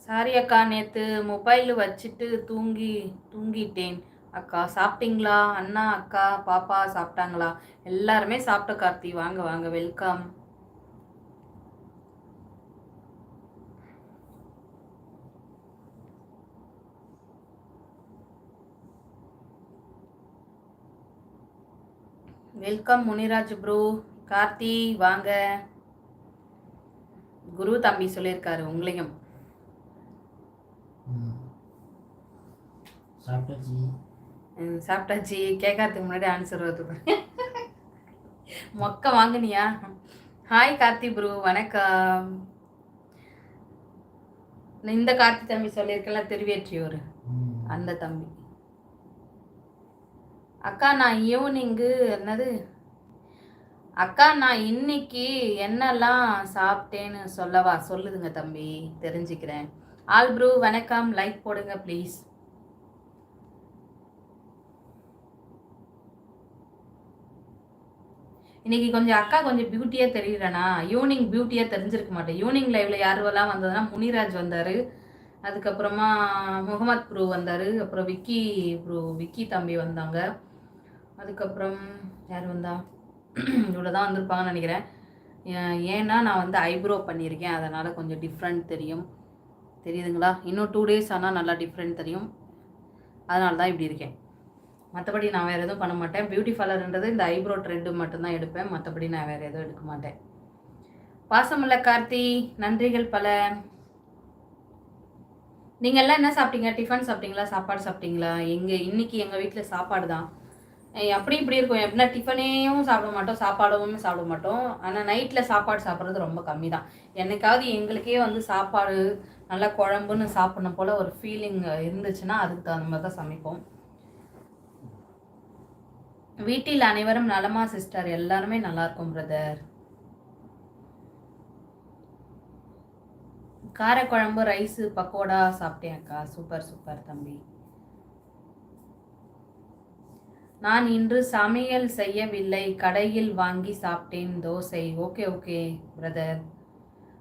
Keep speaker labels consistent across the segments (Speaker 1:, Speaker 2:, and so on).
Speaker 1: Sorry அக்கா, நேற்று mobile வச்சுட்டு தூங்கிட்டேன் அக்கா. சாப்பிட்டீங்களா? அண்ணா, அக்கா, பாப்பா சாப்பிட்டாங்களா? எல்லாருமே சாப்பிட்ட கார்த்தி. வாங்க வாங்க, welcome. Welcome Muniraj bro. Karthi வாங்க. குரு தம்பி சொல்லியிருக்காரு உங்களையும். சாப்பிட்டாச்சு. கேட்கறதுக்கு முன்னாடி ஆன்சர் வருது. மொக்க வாங்கினியா? ஹாய் கார்த்தி ப்ரோ, வணக்கம். இந்த கார்த்தி தம்பி சொல்லியிருக்கல, திருவேற்றியூர், அந்த தம்பி. அக்கா நான் ஈவினிங்கு என்னது அக்கா நான் இன்னைக்கு என்னெல்லாம் சாப்பிட்டேன்னு சொல்லவா? சொல்லுதுங்க தம்பி, தெரிஞ்சுக்கிறேன். ஆல் ப்ரூ வணக்கம், லைக் போடுங்க ப்ளீஸ். இன்னைக்கு கொஞ்சம் அக்கா கொஞ்சம் பியூட்டியாக தெரியுறேனா? ஈவினிங் பியூட்டியாக தெரிஞ்சிருக்க மாட்டேன். ஈவினிங் லைவ்ல யாரெல்லாம் வந்ததுன்னா, முனிராஜ் வந்தார், அதுக்கப்புறமா முகமத் ப்ரூ வந்தார், அப்புறம் விக்கி தம்பி வந்தாங்க, அதுக்கப்புறம் யார் வந்தா? இவ்வளோ தான் வந்திருப்பாங்கன்னு நினைக்கிறேன். ஏன்னா நான் வந்து ஐப்ரோ பண்ணியிருக்கேன், அதனால் கொஞ்சம் டிஃப்ரெண்ட் தெரியுதுங்களா? இன்னும் 2 days ஆனால் நல்லா டிஃப்ரெண்ட் தெரியும், அதனால தான் இப்படி இருக்கேன். மற்றபடி நான் வேறு எதுவும் பண்ண மாட்டேன். பியூட்டி பார்லர்ன்றது இந்த ஐப்ரோ ட்ரெண்டு மட்டும்தான் எடுப்பேன், மற்றபடி நான் வேறு எதுவும் எடுக்க மாட்டேன். பாசமுள்ள கார்த்தி, நன்றிகள் பல. நீங்கள் எல்லாம் என்ன சாப்பிட்டீங்க? டிஃபன் சாப்பிட்டீங்களா? சாப்பாடு சாப்பிட்டீங்களா? இன்னைக்கு எங்கள் வீட்டில் சாப்பாடு தான். அப்படி இப்படி இருக்கும். எப்படின்னா டிஃபனையும் சாப்பிட மாட்டோம், சாப்பாடும் சாப்பிட மாட்டோம். ஆனால் நைட்டில் சாப்பாடு சாப்பிட்றது ரொம்ப கம்மி தான். என்னைக்காவது எங்களுக்கே வந்து சாப்பாடு நல்லா குழம்புன்னு சாப்பிடணும் போல் ஒரு ஃபீலிங் இருந்துச்சுன்னா அதுக்கு தகுந்த மாதிரி தான் சமைப்போம். வீட்டில் அனைவரும் நலமா சிஸ்டர்? எல்லாருமே நல்லா இருக்கும் பிரதர். காரக்குழம்பு, ரைஸு, பக்கோடா சாப்பிட்டேன் அக்கா. சூப்பர் சூப்பர் தம்பி. நான் இன்று சமையல் செய்யவில்லை, கடையில் வாங்கி சாப்பிட்டேன் தோசை. Okay okay brother.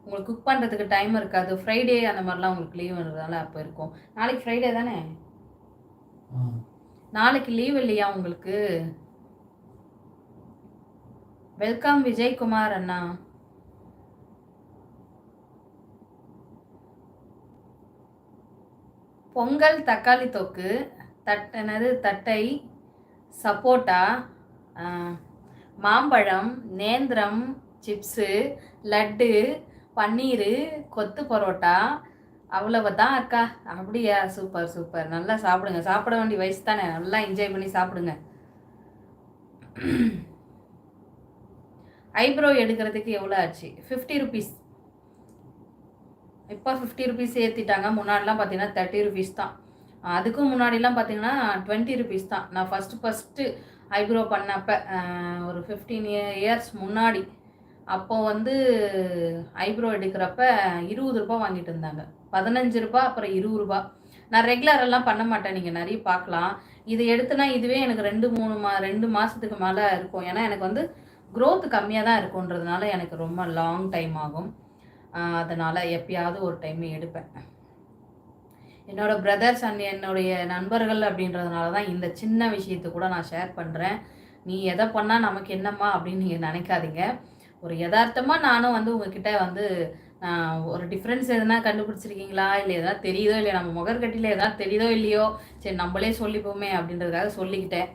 Speaker 1: உங்களுக்கு குக் பண்ணுறதுக்கு டைம் இருக்காது. ஃப்ரைடே அந்த மாதிரிலாம் உங்களுக்கு லீவ் வர்றதால அப்போ இருக்கும். நாளைக்கு ஃப்ரைடே தானே? நாளைக்கு லீவ் இல்லையா உங்களுக்கு? வெல்கம் விஜய்குமார் அண்ணா. பொங்கல், தக்காளி தொக்கு, தட்டை, சப்போட்டா, மாம்பழம், நேந்திரம் சிப்ஸு, லட்டு, பன்னீர், கொத்து பரோட்டா, அவ்வளவுதான் அக்கா. அப்படியா? Super super. நல்லா சாப்பிடுங்க. சாப்பிட வேண்டிய வயசு தானே, நல்லா என்ஜாய் பண்ணி சாப்பிடுங்க. ஐப்ரோ எடுக்கிறதுக்கு எவ்வளோ ஆச்சு? 50 rupees. இப்போ 50 rupees ஏற்றிட்டாங்க. முன்னாடிலாம் பார்த்தீங்கன்னா 30 rupees தான். அதுக்கும் முன்னாடிலாம் பார்த்தீங்கன்னா 20 rupees தான். நான் ஃபஸ்ட்டு ஐப்ரோ பண்ணப்போ ஒரு 15 years முன்னாடி, அப்போ வந்து ஐப்ரோ எடுக்கிறப்ப 20 ரூபா வாங்கிட்டு இருந்தாங்க. 15 ரூபா, அப்புறம் 20 ரூபா. நான் ரெகுலரெல்லாம் பண்ண மாட்டேன், நீங்கள் நிறைய பார்க்கலாம். இது எடுத்துனா இதுவே எனக்கு 2 மாதத்துக்கு மேலே இருக்கும். ஏன்னா எனக்கு வந்து க்ரோத் கம்மியாக தான் இருக்குன்றதுனால எனக்கு ரொம்ப லாங் டைம் ஆகும். அதனால் எப்பயாவது ஒரு டைம் எடுப்பேன். என்னோடய பிரதர்ஸ் அண்ட் என்னுடைய நண்பர்கள் அப்படின்றதுனால தான் இந்த சின்ன விஷயத்தை கூட நான் ஷேர் பண்ணுறேன். நீ எதை பண்ணால் நமக்கு என்னம்மா அப்படின்னு நீங்கள் நினைக்காதீங்க. ஒரு யதார்த்தமாக நானும் வந்து உங்ககிட்ட வந்து ஒரு டிஃப்ரென்ஸ் எதுனா கண்டுபிடிச்சிருக்கீங்களா, இல்லை எதனா தெரியுதோ இல்லையா, நம்ம முகர்கட்டியில் எதனா தெரியுதோ இல்லையோ, சரி நம்மளே சொல்லிப்போமே அப்படின்றதுக்காக சொல்லிக்கிட்டேன்.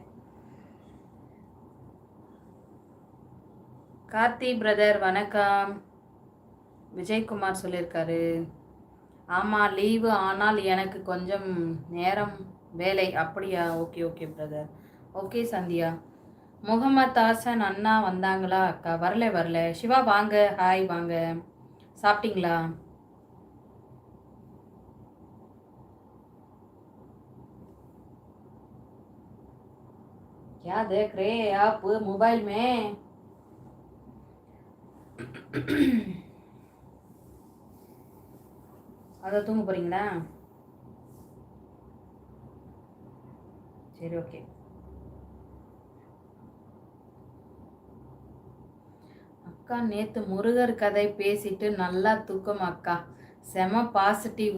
Speaker 1: கார்த்தி பிரதர் வணக்கம். விஜய்குமார் சொல்லியிருக்காரு. ஆமாம் லீவு, ஆனால் எனக்கு கொஞ்சம் நேரம் வேலை. அப்படியா? Okay okay brother. Okay Sandhya. Mohammed Hasan அண்ணா வந்தாங்களா? அக்கா வரல. சிவா வாங்க, ஹாய் வாங்க. சாப்பிட்டீங்களா? क्या देख रहे आप मोबाइल में? அதான் தூங்க போறீங்களா? சரி ஓகே. அக்கா நேற்று முருகர் கதை பேசிட்டு நல்லா தூக்கம் அக்கா. செம பாசிட்டிவ்.